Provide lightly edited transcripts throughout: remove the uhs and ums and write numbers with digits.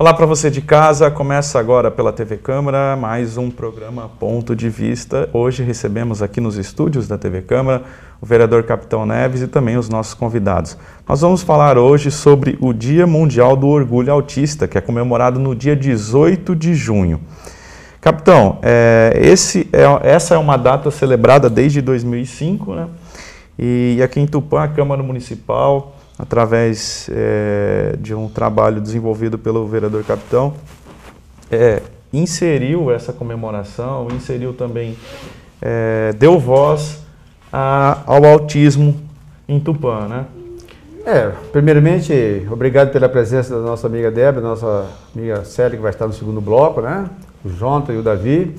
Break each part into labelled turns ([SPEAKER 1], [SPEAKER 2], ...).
[SPEAKER 1] Olá para você de casa, começa agora pela TV Câmara, mais um programa Ponto de Vista. Hoje recebemos aqui nos estúdios da TV Câmara o vereador Capitão Neves e também os nossos convidados. Nós vamos falar hoje sobre o Dia Mundial do Orgulho Autista, que é comemorado no dia 18 de junho. Capitão, essa é uma data celebrada desde 2005, né? E aqui em Tupã, a Câmara Municipal, através de um trabalho desenvolvido pelo vereador Capitão, inseriu essa comemoração, inseriu também, deu voz ao autismo em Tupã, né?
[SPEAKER 2] Primeiramente, obrigado pela presença da nossa amiga Débora, nossa amiga Célia, que vai estar no segundo bloco, né? O Jonathan e o Davi.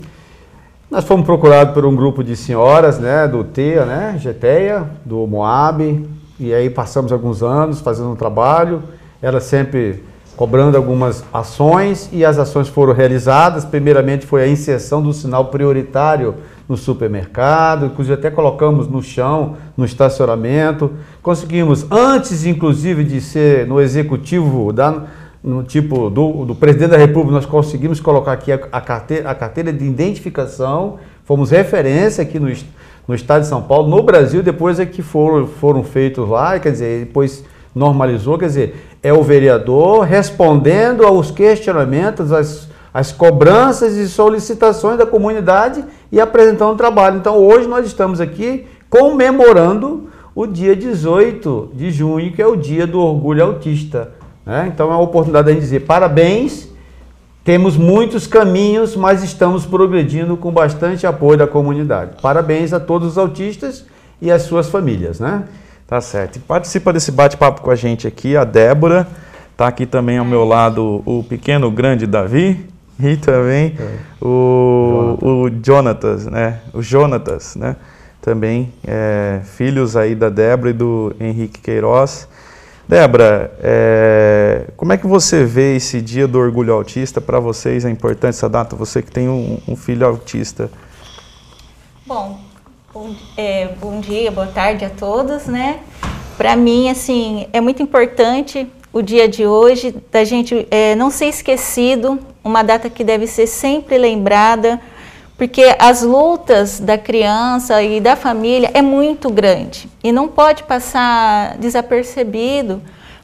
[SPEAKER 2] Nós fomos procurados por um grupo de senhoras, né? Do TEA, né? GTEA, do Moab, e aí passamos alguns anos fazendo um trabalho, ela sempre cobrando algumas ações, e as ações foram realizadas. Primeiramente foi a inserção do sinal prioritário no supermercado, inclusive até colocamos no chão, no estacionamento. Conseguimos, antes inclusive de ser no executivo, no tipo do presidente da República, nós conseguimos colocar aqui a carteira de identificação. Fomos referência aqui no estado de São Paulo, no Brasil. Depois é que foram feitos lá, quer dizer, depois normalizou, quer dizer, é o vereador respondendo aos questionamentos, às cobranças e solicitações da comunidade e apresentando o trabalho. Então hoje nós estamos aqui comemorando o dia 18 de junho, que é o dia do orgulho autista, né? Então é uma oportunidade de a gente dizer parabéns. Temos muitos caminhos, mas estamos progredindo com bastante apoio da comunidade. Parabéns a todos os autistas e as suas famílias, né?
[SPEAKER 1] Tá certo. E participa desse bate-papo com a gente aqui a Débora, tá aqui também ao meu lado o pequeno, grande Davi, e também o Jonatas, né? O Jonatas, né? Também filhos aí da Débora e do Henrique Queiroz. Débora, como é que você vê esse dia do orgulho autista? Para vocês é importante essa data? Você que tem um filho autista.
[SPEAKER 3] Bom dia, boa tarde a todos, né? Para mim, assim, é muito importante o dia de hoje, da gente não ser esquecido, uma data que deve ser sempre lembrada, porque as lutas da criança e da família é muito grande e não pode passar desapercebido,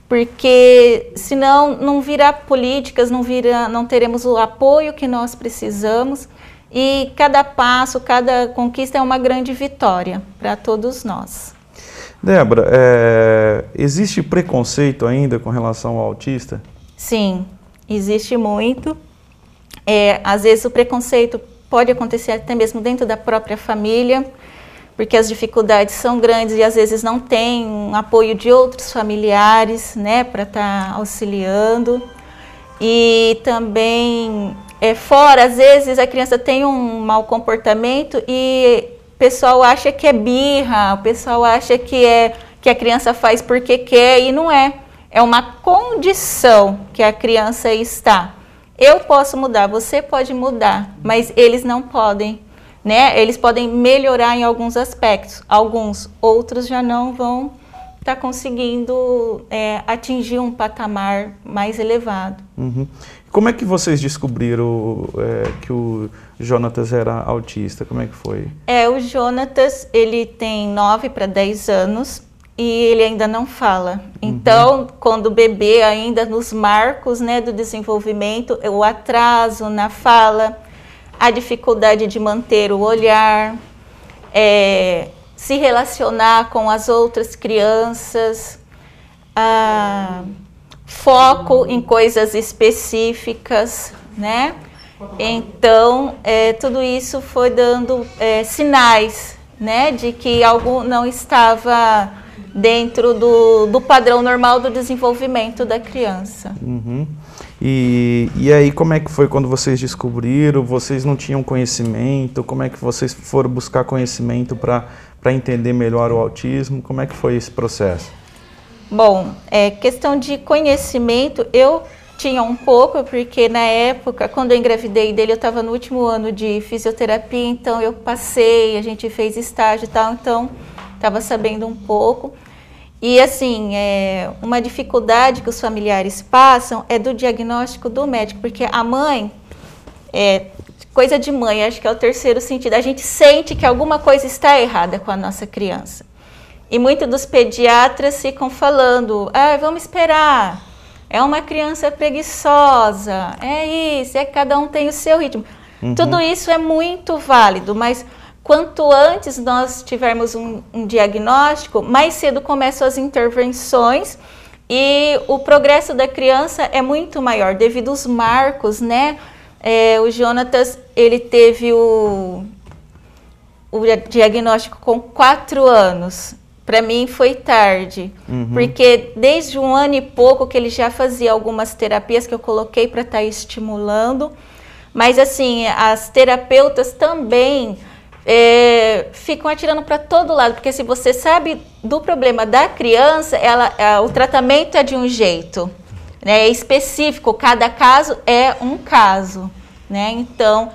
[SPEAKER 3] porque senão não virá políticas, não teremos o apoio que nós precisamos, e cada passo, cada conquista é uma grande vitória para todos nós.
[SPEAKER 1] Débora, existe preconceito ainda com relação ao autista?
[SPEAKER 3] Sim, existe muito. Às vezes o preconceito pode acontecer até mesmo dentro da própria família, porque as dificuldades são grandes e às vezes não tem um apoio de outros familiares, né, para estar auxiliando. E também, fora, às vezes a criança tem um mau comportamento e o pessoal acha que é birra, o pessoal acha que a criança faz porque quer, e não é. É uma condição que a criança está. Eu posso mudar, você pode mudar, mas eles não podem, né? Eles podem melhorar em alguns aspectos, outros já não vão estar conseguindo atingir um patamar mais elevado.
[SPEAKER 1] Uhum. Como é que vocês descobriram que o Jonatas era autista? Como é que foi?
[SPEAKER 3] O Jonatas, ele tem 9 para 10 anos. E ele ainda não fala. Então, quando bebê, ainda nos marcos, né, do desenvolvimento, o atraso na fala, a dificuldade de manter o olhar, se relacionar com as outras crianças, foco em coisas específicas, né? Então, tudo isso foi dando sinais, né, de que algo não estava dentro do padrão normal do desenvolvimento da criança.
[SPEAKER 1] Uhum. E aí, como é que foi quando vocês descobriram? Vocês não tinham conhecimento? Como é que vocês foram buscar conhecimento para entender melhor o autismo? Como é que foi esse processo?
[SPEAKER 3] Bom, questão de conhecimento, eu tinha um pouco, porque na época, quando eu engravidei dele, eu estava no último ano de fisioterapia, então eu passei, a gente fez estágio e tal, então estava sabendo um pouco. E assim, uma dificuldade que os familiares passam é do diagnóstico do médico, porque a mãe, coisa de mãe, acho que é o terceiro sentido, a gente sente que alguma coisa está errada com a nossa criança. E muitos dos pediatras ficam falando, vamos esperar, é uma criança preguiçosa, é isso, cada um tem o seu ritmo. Tudo isso é muito válido, mas quanto antes nós tivermos um diagnóstico, mais cedo começam as intervenções e o progresso da criança é muito maior, devido aos marcos, né? O Jonatas, ele teve o diagnóstico com 4 anos. Para mim foi tarde, porque desde 1 ano e pouco que ele já fazia algumas terapias que eu coloquei para estar estimulando, mas assim, as terapeutas também ficam atirando para todo lado, porque se você sabe do problema da criança, o tratamento é de um jeito, né, é específico, cada caso é um caso, né? Então,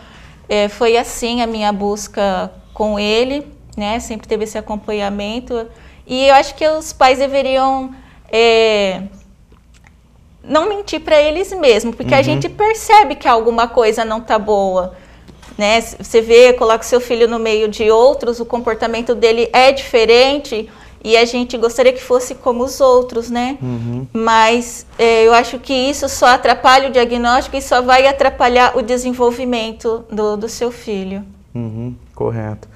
[SPEAKER 3] foi assim a minha busca com ele, né? Sempre teve esse acompanhamento, e eu acho que os pais deveriam não mentir para eles mesmos, porque a gente percebe que alguma coisa não está boa. Né? Você vê, coloca o seu filho no meio de outros, o comportamento dele é diferente e a gente gostaria que fosse como os outros, né? Mas eu acho que isso só atrapalha o diagnóstico e só vai atrapalhar o desenvolvimento do seu filho.
[SPEAKER 1] Correto.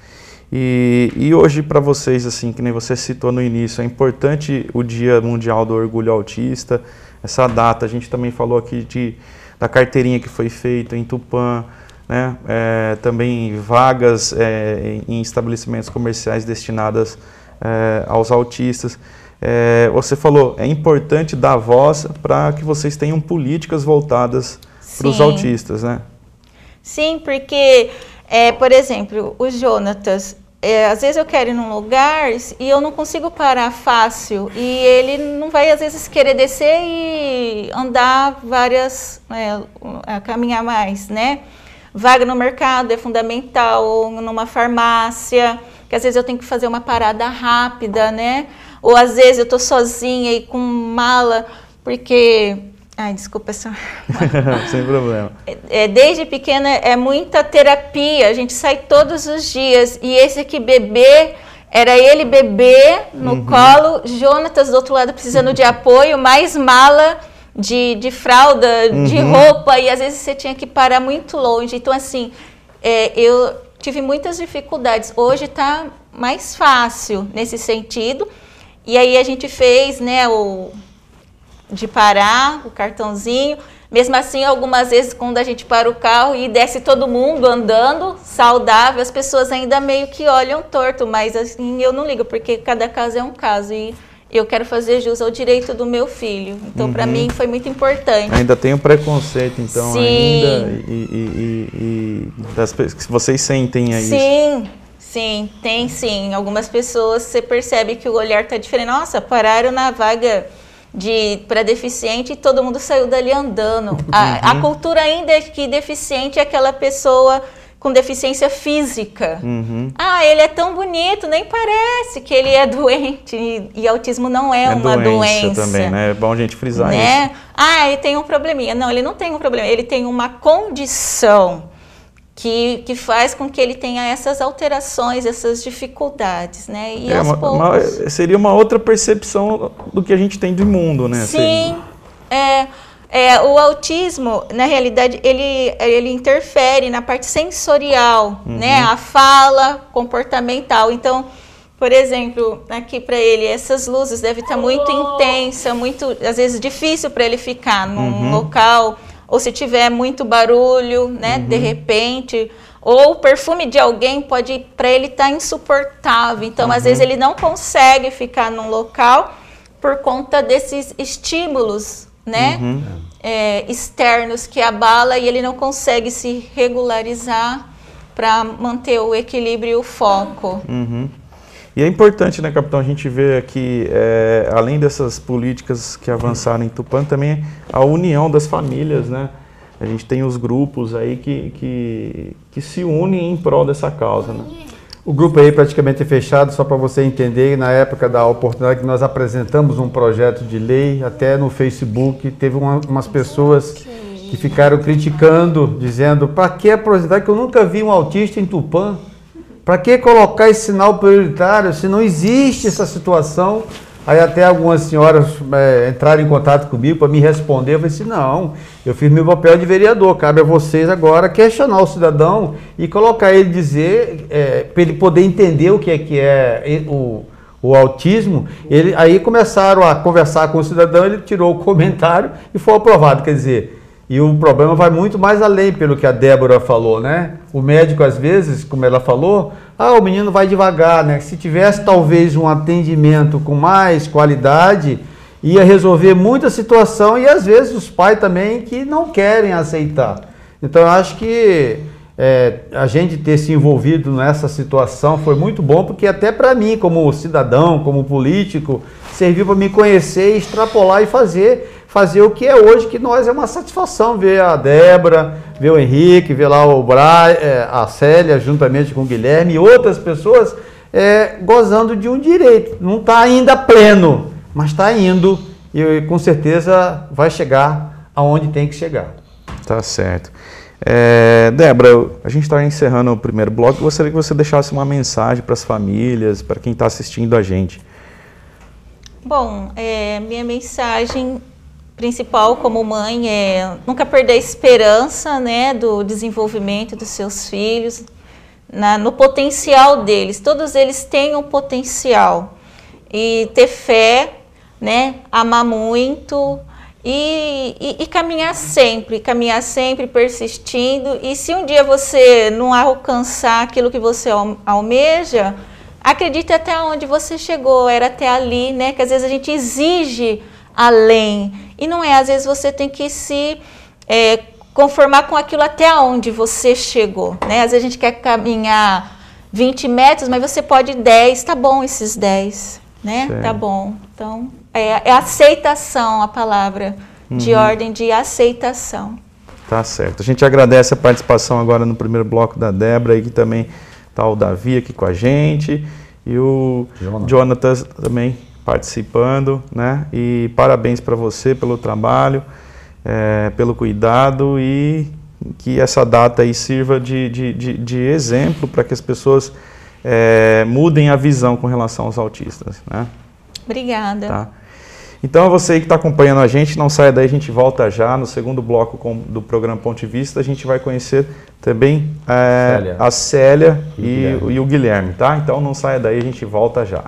[SPEAKER 1] E hoje para vocês, assim, que nem você citou no início, é importante o Dia Mundial do Orgulho Autista, essa data, a gente também falou aqui da carteirinha que foi feita em Tupã, né? Também vagas em estabelecimentos comerciais destinadas aos autistas. Você falou, é importante dar voz para que vocês tenham políticas voltadas para os autistas, né? Sim,
[SPEAKER 3] porque, por exemplo, o Jonatas, às vezes eu quero ir num lugar e eu não consigo parar fácil, e ele não vai às vezes querer descer e andar caminhar mais, né? Vaga no mercado é fundamental, ou numa farmácia, que às vezes eu tenho que fazer uma parada rápida, né? Ou às vezes eu estou sozinha e com mala, porque... Ai, desculpa, só...
[SPEAKER 1] Sem problema.
[SPEAKER 3] Desde pequena é muita terapia, a gente sai todos os dias, e esse aqui bebê, era ele bebê no colo, Jonatas do outro lado precisando de apoio, mais mala... De fralda, de roupa, e às vezes você tinha que parar muito longe. Então, assim, eu tive muitas dificuldades. Hoje está mais fácil nesse sentido. E aí a gente fez, né, de parar, o cartãozinho. Mesmo assim, algumas vezes, quando a gente para o carro e desce todo mundo andando, saudável, as pessoas ainda meio que olham torto. Mas, assim, eu não ligo, porque cada caso é um caso. E eu quero fazer jus ao direito do meu filho. Então, para mim, foi muito importante.
[SPEAKER 1] Ainda tem um preconceito, então, ainda, que vocês sentem aí.
[SPEAKER 3] Sim, tem sim. Algumas pessoas, você percebe que o olhar está diferente. Nossa, pararam na vaga para deficiente e todo mundo saiu dali andando. A cultura ainda é que deficiente é aquela pessoa com deficiência física. Ele é tão bonito, nem parece que ele é doente. E autismo não é uma doença
[SPEAKER 1] também, né? É bom a gente frisar
[SPEAKER 3] isso. Ele tem um probleminha. Não, ele não tem um problema. Ele tem uma condição que faz com que ele tenha essas alterações, essas dificuldades, né? E aos poucos...
[SPEAKER 1] seria uma outra percepção do que a gente tem do mundo, né?
[SPEAKER 3] Sim, o autismo, na realidade, ele interfere na parte sensorial, né? A fala, comportamental. Então, por exemplo, aqui para ele, essas luzes devem estar muito intensa, muito, às vezes, difícil para ele ficar num local, ou se tiver muito barulho, né? De repente, ou o perfume de alguém pode, para ele, estar insuportável. Então, às vezes, ele não consegue ficar num local por conta desses estímulos, né? Externos que abala, e ele não consegue se regularizar para manter o equilíbrio e o foco.
[SPEAKER 1] E é importante, né, capitão, a gente vê aqui, além dessas políticas que avançaram em Tupã, também a união das famílias, né? A gente tem os grupos aí que se unem em prol dessa causa, né?
[SPEAKER 2] O grupo aí praticamente é fechado, só para você entender, na época da oportunidade que nós apresentamos um projeto de lei, até no Facebook, teve umas pessoas que ficaram criticando, dizendo, para que apresentar, que eu nunca vi um autista em Tupã? Para que colocar esse sinal prioritário se não existe essa situação? Aí até algumas senhoras entraram em contato comigo para me responder. Eu falei assim, não, eu fiz meu papel de vereador, cabe a vocês agora questionar o cidadão e colocar ele dizer, para ele poder entender o que é o autismo. Aí começaram a conversar com o cidadão, ele tirou o comentário e foi aprovado, quer dizer... E o problema vai muito mais além, pelo que a Débora falou, né? O médico, às vezes, como ela falou, o menino vai devagar, né? Se tivesse, talvez, um atendimento com mais qualidade, ia resolver muita situação e, às vezes, os pais também que não querem aceitar. Então, eu acho que a gente ter se envolvido nessa situação foi muito bom, porque até para mim, como cidadão, como político, serviu para me conhecer, extrapolar e fazer o que é hoje, que nós é uma satisfação ver a Débora, ver o Henrique, ver lá o a Célia, juntamente com o Guilherme e outras pessoas gozando de um direito. Não está ainda pleno, mas está indo e com certeza vai chegar aonde tem que chegar.
[SPEAKER 1] Tá certo. Débora, a gente está encerrando o primeiro bloco. Eu gostaria que você deixasse uma mensagem para as famílias, para quem está assistindo a gente.
[SPEAKER 3] Bom, minha mensagem principal como mãe é nunca perder a esperança, né, do desenvolvimento dos seus filhos, no potencial deles. Todos eles têm um potencial. E ter fé, né, amar muito e caminhar sempre persistindo. E se um dia você não alcançar aquilo que você almeja, acredite até onde você chegou, era até ali, né? Que às vezes a gente exige além. E não é, às vezes você tem que se conformar com aquilo até onde você chegou, né? Às vezes a gente quer caminhar 20 metros, mas você pode 10, tá bom esses 10, né? Certo. Tá bom. Então, é aceitação a palavra, de ordem de aceitação. Tá
[SPEAKER 1] certo. A gente agradece a participação agora no primeiro bloco da Débora, aí que também tá o Davi aqui com a gente e o Jonathan também participando, né? E parabéns para você pelo trabalho, pelo cuidado e que essa data aí sirva de exemplo para que as pessoas mudem a visão com relação aos autistas, né?
[SPEAKER 3] Obrigada. Tá.
[SPEAKER 1] Então, você que está acompanhando a gente, não saia daí, a gente volta já no segundo bloco do programa Ponto de Vista. A gente vai conhecer também a Célia e o Guilherme, tá? Então, não saia daí, a gente volta já.